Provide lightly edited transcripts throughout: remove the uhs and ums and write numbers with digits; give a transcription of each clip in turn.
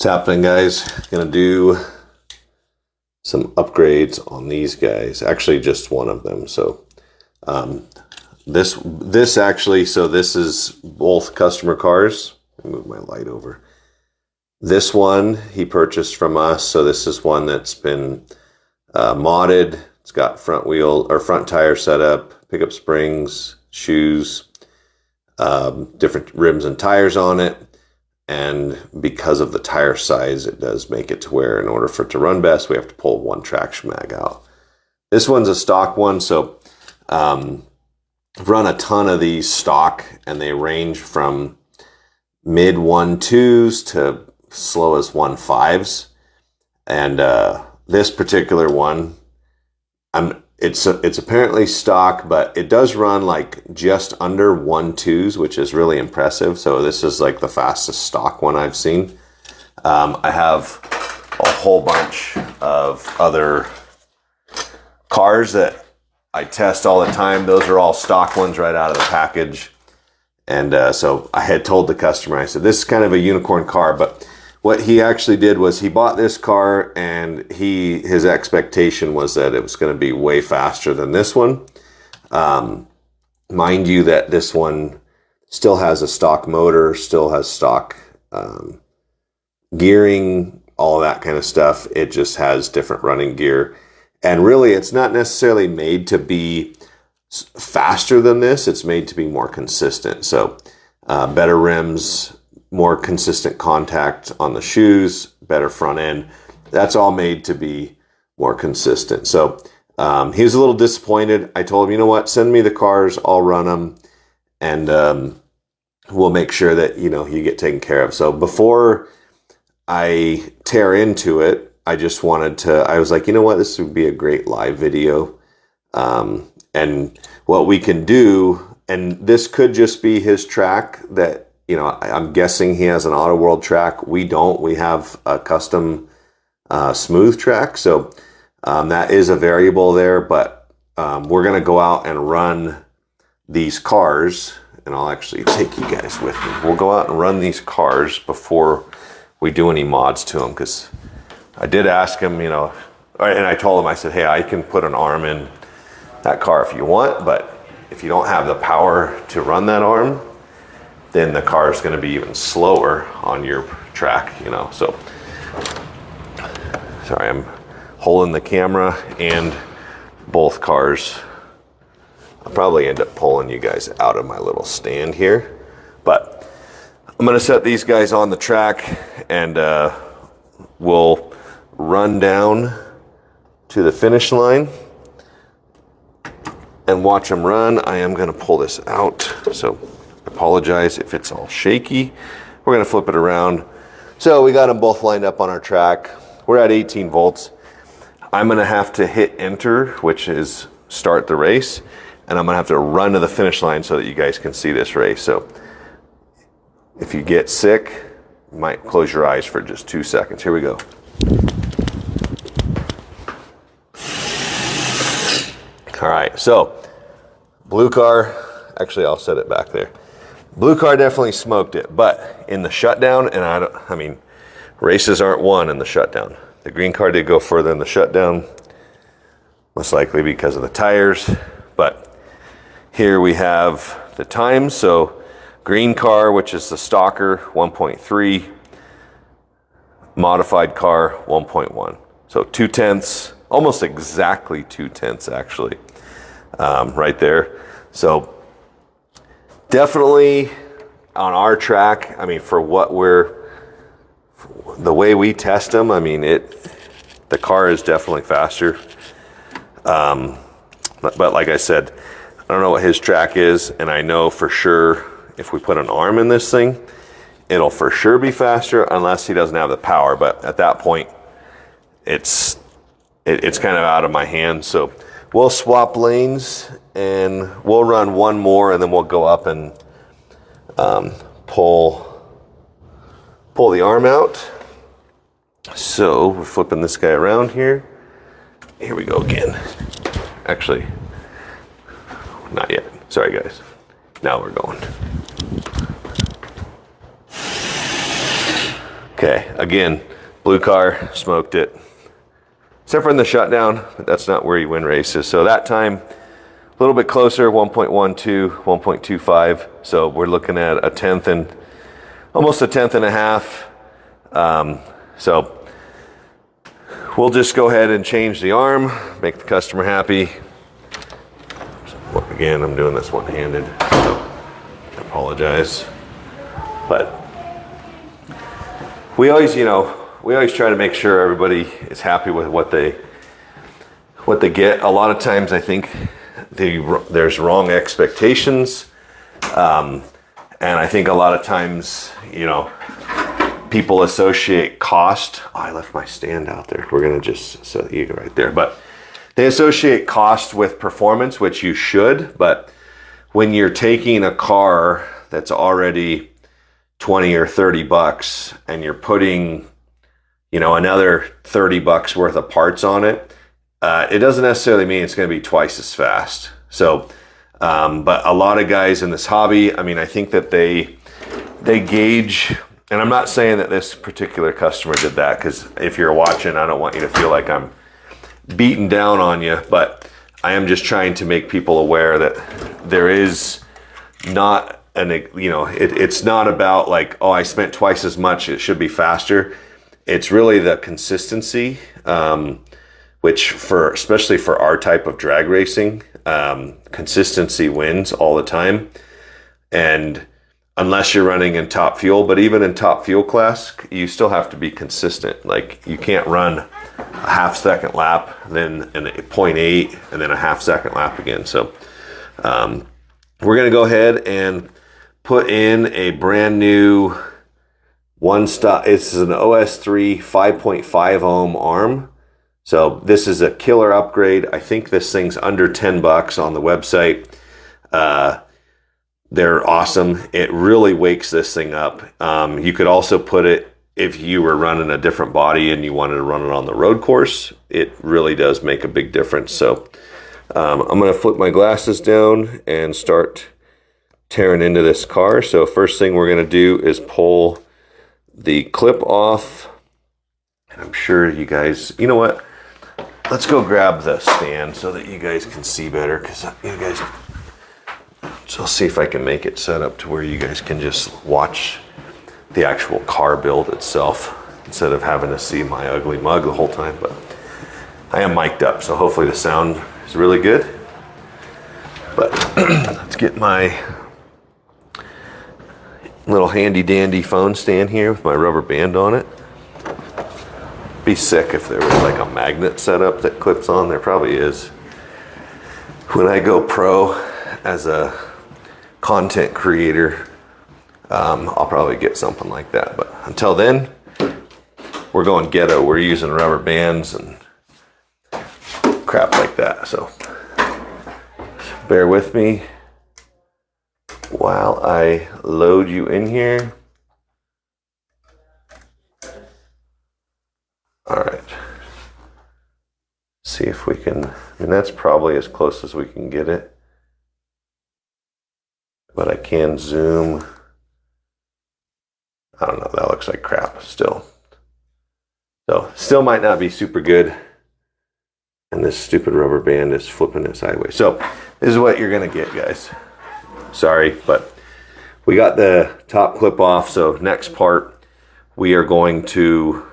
What's happening, guys? Gonna do some upgrades on these guys. Actually, just one of them. So this actually, so this is both customer cars. Let me move my light over. This one he purchased from us. So this is one that's been modded. It's got front wheel or front tire setup, pickup springs, shoes, different rims and tires on it. And because of the tire size, it does make it to where in order for it to run best, we have to pull one traction mag out. This one's a stock one, so I've run a ton of these stock, and they range from mid 1.2s to slow as 1.5s. And this particular one, it's apparently stock, but it does run like just under 1.2s, which is really impressive. So this is like the fastest stock one I've seen. I have a whole bunch of other cars that I test all the time. Those are all stock ones right out of the package. And so I had told the customer, I said, this is kind of a unicorn car, but what he actually did was he bought this car, and his expectation was that it was going to be way faster than this one. Mind you that this one still has a stock motor, still has stock gearing, all that kind of stuff. It just has different running gear. And really, it's not necessarily made to be faster than this. It's made to be more consistent. So better rims, more consistent contact on the shoes, better front end. That's all made to be more consistent. So he was a little disappointed. I told him, you know what, send me the cars, I'll run them, and we'll make sure that, you know, you get taken care of. So before I tear into it, I just wanted to, I was like, you know what, this would be a great live video. And what we can do, and this could just be his track that, you know, I'm guessing he has an Auto World track. We don't. We have a custom smooth track. So that is a variable there, but we're going to go out and run these cars, and I'll actually take you guys with me. We'll go out and run these cars before we do any mods to them, because I did ask him, you know, and I told him, I said, hey, I can put an arm in that car if you want, but if you don't have the power to run that arm, then the car is going to be even slower on your track, you know. So, sorry, I'm holding the camera and both cars. I'll probably end up pulling you guys out of my little stand here, but I'm going to set these guys on the track, and we'll run down to the finish line and watch them run. I am going to pull this out, so apologize if it's all shaky. We're going to flip it around. So we got them both lined up on our track. We're at 18 volts. I'm going to have to hit enter, which is start the race, and I'm going to have to run to the finish line so that you guys can see this race. So if you get sick, you might close your eyes for just 2 seconds. Here we go. All right, so blue car, actually I'll set it back there. Blue car definitely smoked it, but in the shutdown, and I mean, races aren't won in the shutdown. The green car did go further in the shutdown, most likely because of the tires, but here we have the times. So green car, which is the stocker, 1.3, modified car, 1.1. So 0.2, almost exactly 0.2 actually, right there. So definitely on our track, I mean, for what the way we test them, I mean, the car is definitely faster. But like I said, I don't know what his track is, and I know for sure if we put an arm in this thing, it'll for sure be faster unless he doesn't have the power. But at that point, it's kind of out of my hands. So we'll swap lanes, and we'll run one more, and then we'll go up and pull the arm out. So we're flipping this guy around here. Here we go again. Actually, not yet. Sorry, guys. Now we're going. Okay, again, blue car, smoked it. Except for in the shutdown, but that's not where you win races. So that time, a little bit closer, 1.12, 1.25. So we're looking at a tenth and almost a tenth and a half. So we'll just go ahead and change the arm, make the customer happy. So, again, I'm doing this one-handed, so I apologize. But we always, we always try to make sure everybody is happy with what they get. A lot of times I think there's wrong expectations. And I think a lot of times, people associate cost. Oh, I left my stand out there. We're going to just set you right there. But they associate cost with performance, which you should. But when you're taking a car that's already 20 or 30 bucks and you're putting, another 30 bucks worth of parts on it, it doesn't necessarily mean it's going to be twice as fast. So, but a lot of guys in this hobby, I think that they gauge, and I'm not saying that this particular customer did that, because if you're watching, I don't want you to feel like I'm beating down on you, but I am just trying to make people aware that there is not it's not about like, oh, I spent twice as much, it should be faster. It's really the consistency, which especially for our type of drag racing, consistency wins all the time. And unless you're running in top fuel, but even in top fuel class, you still have to be consistent. Like you can't run a half-second lap, then a 0.8, and then a half-second lap again. So we're going to go ahead and put in a brand new it's an OS3 5.5 ohm arm. So this is a killer upgrade. I think this thing's under 10 bucks on the website. They're awesome. It really wakes this thing up. You could also put it, if you were running a different body and you wanted to run it on the road course, it really does make a big difference. So I'm going to flip my glasses down and start tearing into this car. So first thing we're going to do is pull the clip off. And I'm sure you guys, you know what? Let's go grab the stand so that you guys can see better, because so I'll see if I can make it set up to where you guys can just watch the actual car build itself instead of having to see my ugly mug the whole time. But I am mic'd up, so hopefully the sound is really good. But let's get my little handy dandy phone stand here with my rubber band on it. Be sick if there was like a magnet setup that clips on. There probably is. When I go pro as a content creator, I'll probably get something like that. But until then, we're going ghetto. We're using rubber bands and crap like that. So bear with me while I load you in here. All right. See if we can, that's probably as close as we can get it. But I can zoom. I don't know, that looks like crap still. So still might not be super good. And this stupid rubber band is flipping it sideways. So this is what you're gonna get, guys. Sorry, but we got the top clip off. So next part, we are going to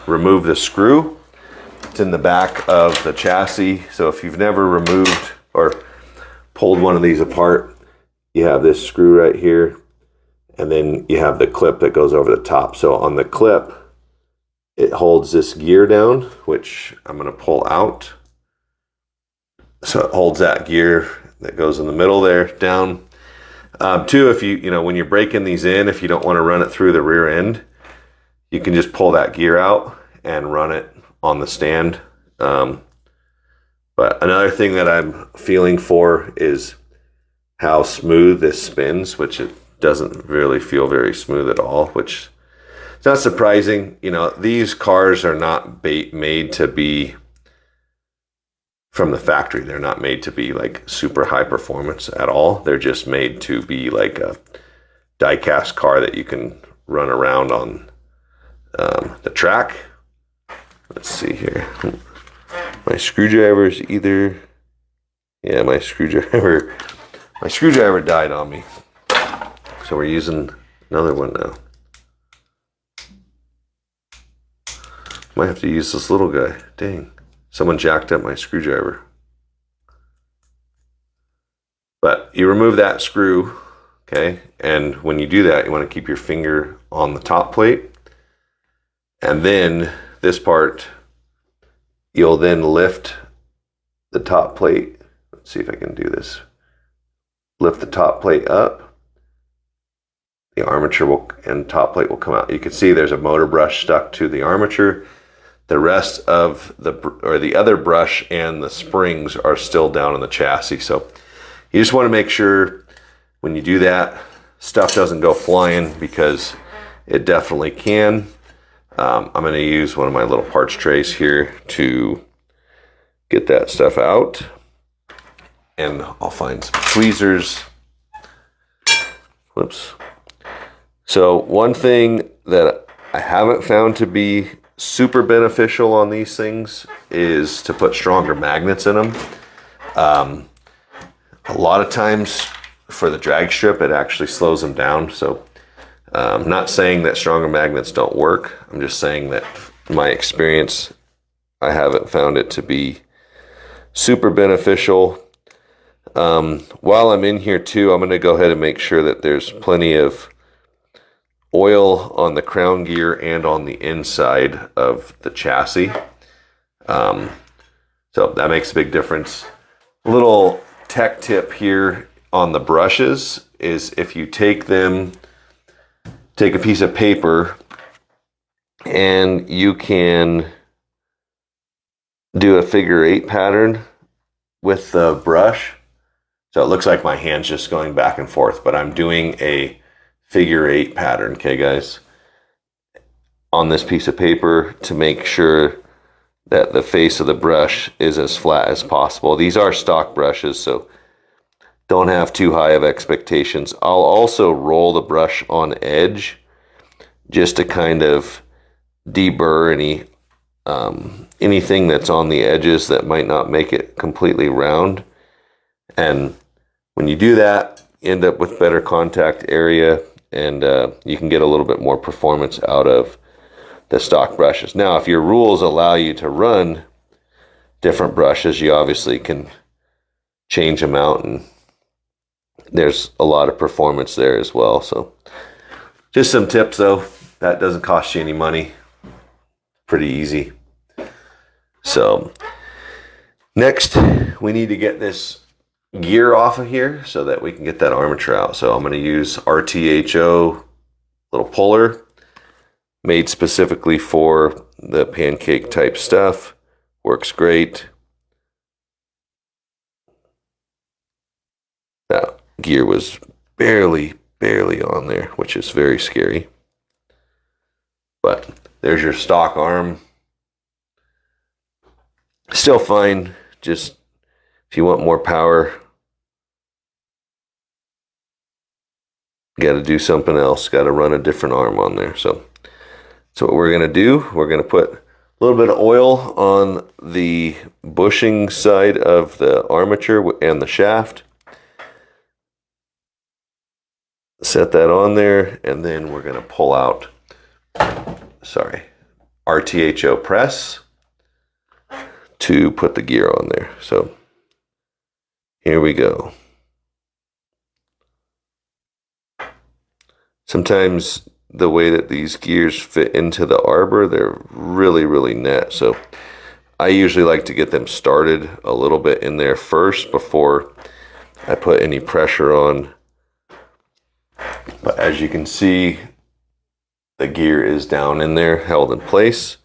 remove the screw. It's in the back of the chassis. So if you've never removed or pulled one of these apart, you have this screw right here, and then you have the clip that goes over the top. So on the clip, it holds this gear down, which I'm going to pull out. So it holds that gear that goes in the middle there down. Two, if when you're breaking these in, if you don't want to run it through the rear end, you can just pull that gear out and run it on the stand. But another thing that I'm feeling for is how smooth this spins, which it doesn't really feel very smooth at all, which is not surprising. These cars are not made to be from the factory. They're not made to be like super high performance at all. They're just made to be like a die-cast car that you can run around on the track. Let's see here. My screwdriver's either, yeah, my screwdriver died on me. So we're using another one now. Might have to use this little guy. Dang, someone jacked up my screwdriver. But you remove that screw, okay? And when you do that, you want to keep your finger on the top plate. And then this part, you'll then lift the top plate. Let's see if I can do this. Lift the top plate up. The armature and top plate will come out. You can see there's a motor brush stuck to the armature. The rest of the other brush and the springs are still down in the chassis. So you just want to make sure when you do that, stuff doesn't go flying, because it definitely can. I'm going to use one of my little parts trays here to get that stuff out. And I'll find some tweezers. Whoops. So one thing that I haven't found to be super beneficial on these things is to put stronger magnets in them. A lot of times for the drag strip, it actually slows them down. So I'm not saying that stronger magnets don't work. I'm just saying that in my experience, I haven't found it to be super beneficial. While I'm in here too, I'm going to go ahead and make sure that there's plenty of oil on the crown gear and on the inside of the chassis. So that makes a big difference. Little tech tip here on the brushes is, if you take a piece of paper and you can do a figure 8 pattern with the brush. So it looks like my hand's just going back and forth, but I'm doing a figure 8 pattern, okay guys, on this piece of paper to make sure that the face of the brush is as flat as possible. These are stock brushes, so don't have too high of expectations. I'll also roll the brush on edge just to kind of deburr anything that's on the edges that might not make it completely round. And when you do that, you end up with better contact area, and you can get a little bit more performance out of the stock brushes. Now, if your rules allow you to run different brushes, you obviously can change them out, and there's a lot of performance there as well. So just some tips though, that doesn't cost you any money. Pretty easy. So next we need to get this gear off of here so that we can get that armature out. So I'm going to use RTHO little puller made specifically for the pancake type stuff. Works great. That gear was barely on there, which is very scary. But there's your stock arm. Still fine. Just if you want more power, got to do something else. Got to run a different arm on there. So what we're going to do, we're going to put a little bit of oil on the bushing side of the armature and the shaft. Set that on there, and then we're going to pull out, RTHO press to put the gear on there. So here we go. Sometimes the way that these gears fit into the arbor, they're really net. So I usually like to get them started a little bit in there first before I put any pressure on. But as you can see, the gear is down in there, held in place.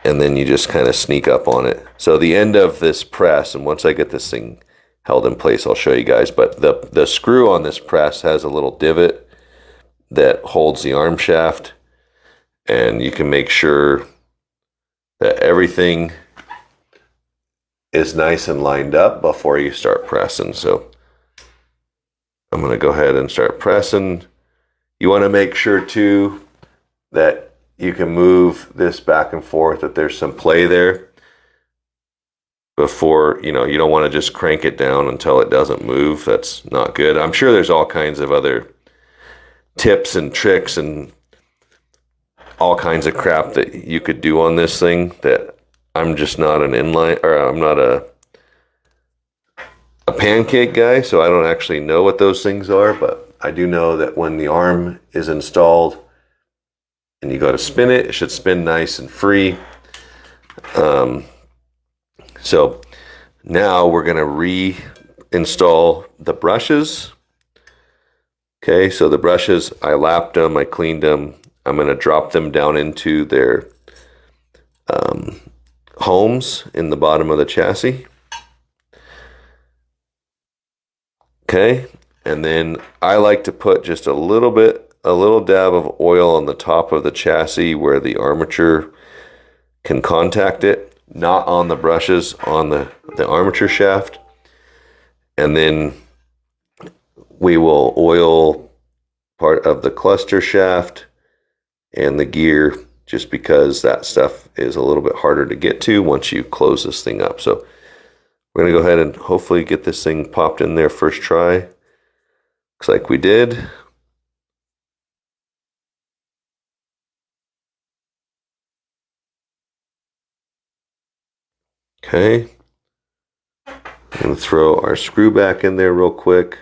And then you just kind of sneak up on it. So the end of this press, and once I get this thing held in place, I'll show you guys. But the screw on this press has a little divot that holds the arm shaft. And you can make sure that everything is nice and lined up before you start pressing. So I'm going to go ahead and start pressing. You want to make sure too that you can move this back and forth, that there's some play there before, you know, you don't want to just crank it down until it doesn't move. That's not good. I'm sure there's all kinds of other tips and tricks and all kinds of crap that you could do on this thing that I'm just not an inline, or I'm not a pancake guy, so I don't actually know what those things are, but I do know that when the arm is installed and you go to spin it, it should spin nice and free. So now we're going to reinstall the brushes. Okay, so the brushes, I lapped them, I cleaned them. I'm going to drop them down into their homes in the bottom of the chassis. Okay, and then I like to put just a little dab of oil on the top of the chassis where the armature can contact it, not on the brushes, on the armature shaft. And then we will oil part of the cluster shaft and the gear, just because that stuff is a little bit harder to get to once you close this thing up. So we're going to go ahead and hopefully get this thing popped in there first try. Looks like we did. Okay. I'm going to throw our screw back in there real quick.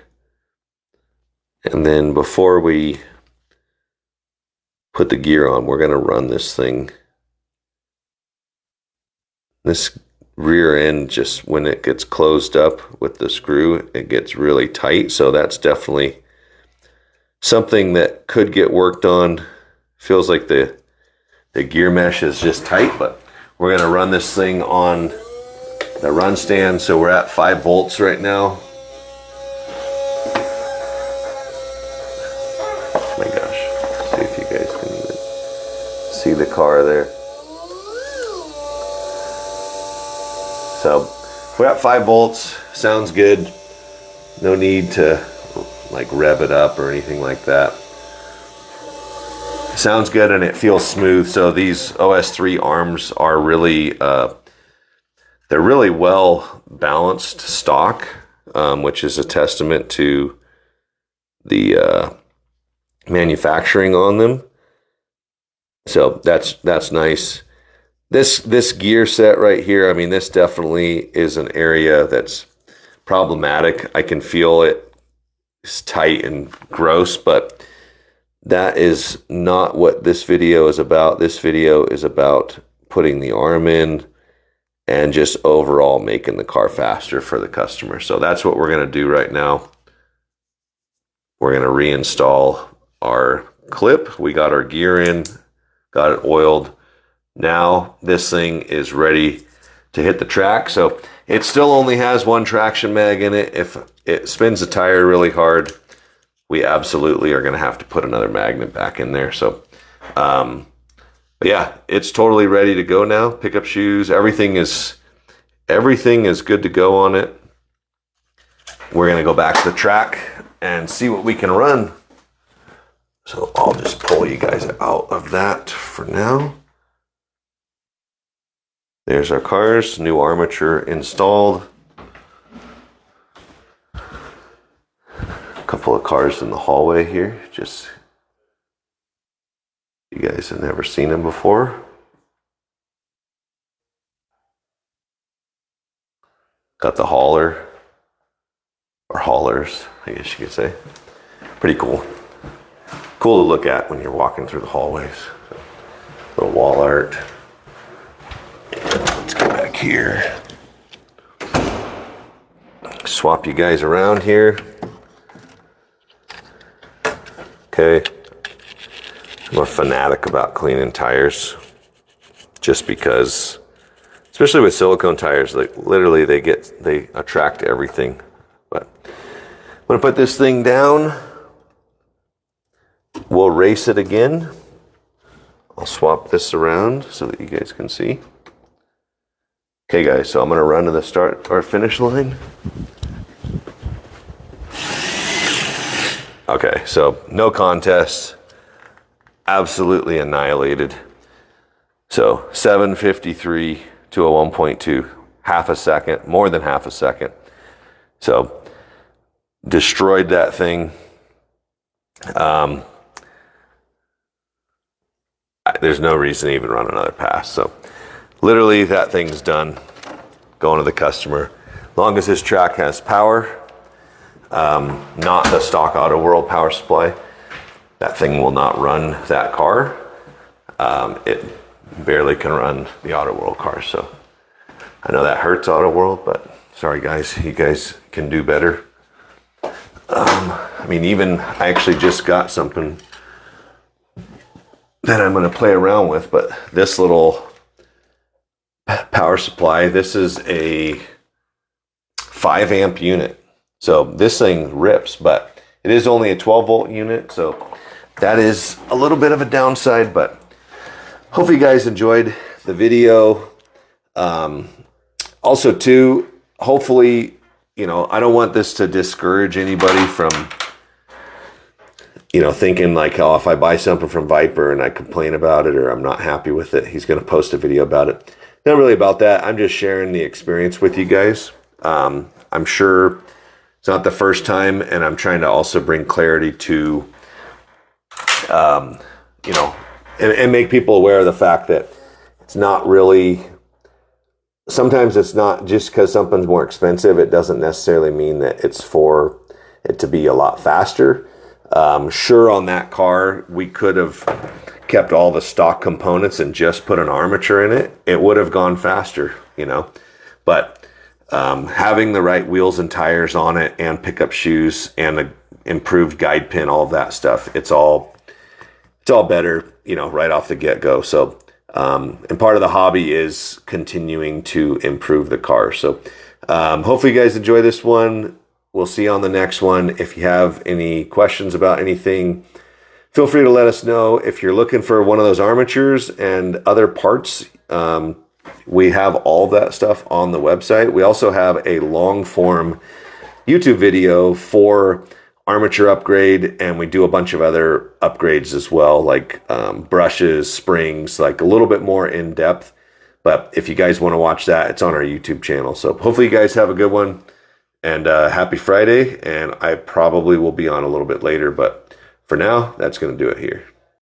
And then before we put the gear on, we're going to run this thing. This rear end, just when it gets closed up with the screw, it gets really tight. So that's definitely something that could get worked on. Feels like the gear mesh is just tight, but we're going to run this thing on the run stand. So we're at 5 volts right now. Oh my gosh, see if you guys can even see the car there. So we're at 5 volts, sounds good. No need to like rev it up or anything like that. Sounds good and it feels smooth. So these OS3 arms are really, they're really well balanced stock, which is a testament to the manufacturing on them. So that's nice. This gear set right here, I mean, this definitely is an area that's problematic. I can feel it's tight and gross, but that is not what this video is about. This video is about putting the arm in and just overall making the car faster for the customer. So that's what we're going to do right now. We're going to reinstall our clip. We got our gear in, got it oiled. Now this thing is ready to hit the track. So it still only has one traction mag in it. If it spins the tire really hard, we absolutely are going to have to put another magnet back in there. So, but yeah, it's totally ready to go now. Pick up shoes, everything is good to go on it. We're going to go back to the track and see what we can run. So I'll just pull you guys out of that for now. There's our cars, new armature installed. A couple of cars in the hallway here, just you guys have never seen them before. Got the hauler, or haulers, I guess you could say. Pretty cool. Cool to look at when you're walking through the hallways. Little wall art. Let's go back here. Swap you guys around here. Okay. I'm a fanatic about cleaning tires, just because, especially with silicone tires, like literally they attract everything. But I'm gonna put this thing down. We'll race it again. I'll swap this around so that you guys can see. Okay guys, so I'm gonna run to the start or finish line. Okay, so no contest. absolutely annihilated. So 753 to a 1.2, half a second, more than half a second. So destroyed that thing. There's no reason to even run another pass. So literally that thing's done, going to the customer. Long as his track has power, not the stock Auto World power supply, that thing will not run that car. It barely can run the Auto World car. So I know that hurts Auto World, but sorry guys, you guys can do better. I mean, even I actually just got something that I'm going to play around with, but this little power supply, this is a 5 amp unit. So this thing rips, but it is only a 12 volt unit. So that is a little bit of a downside, but hopefully you guys enjoyed the video. Also too, hopefully, you know, I don't want this to discourage anybody from, you know, thinking like, oh, if I buy something from Viper and I complain about it or I'm not happy with it, he's going to post a video about it. Not really about that. I'm just sharing the experience with you guys. I'm sure it's not the first time, and I'm trying to also bring clarity to, you know, and make people aware of the fact that it's not really, sometimes it's not just because something's more expensive, it doesn't necessarily mean that it's for it to be a lot faster. Sure, on that car, we could have kept all the stock components and just put an armature in it. It would have gone faster, you know, but having the right wheels and tires on it and pickup shoes and the improved guide pin, all of that stuff, it's all better, you know, right off the get-go. So, and part of the hobby is continuing to improve the car. So, hopefully you guys enjoy this one. We'll see you on the next one. If you have any questions about anything, feel free to let us know. If you're looking for one of those armatures and other parts, we have all that stuff on the website. We also have a long form YouTube video for armature upgrade, and we do a bunch of other upgrades as well, like brushes, springs, like a little bit more in depth. But if you guys want to watch that, it's on our YouTube channel. So hopefully you guys have a good one, and happy Friday. And I probably will be on a little bit later, but for now, that's going to do it here.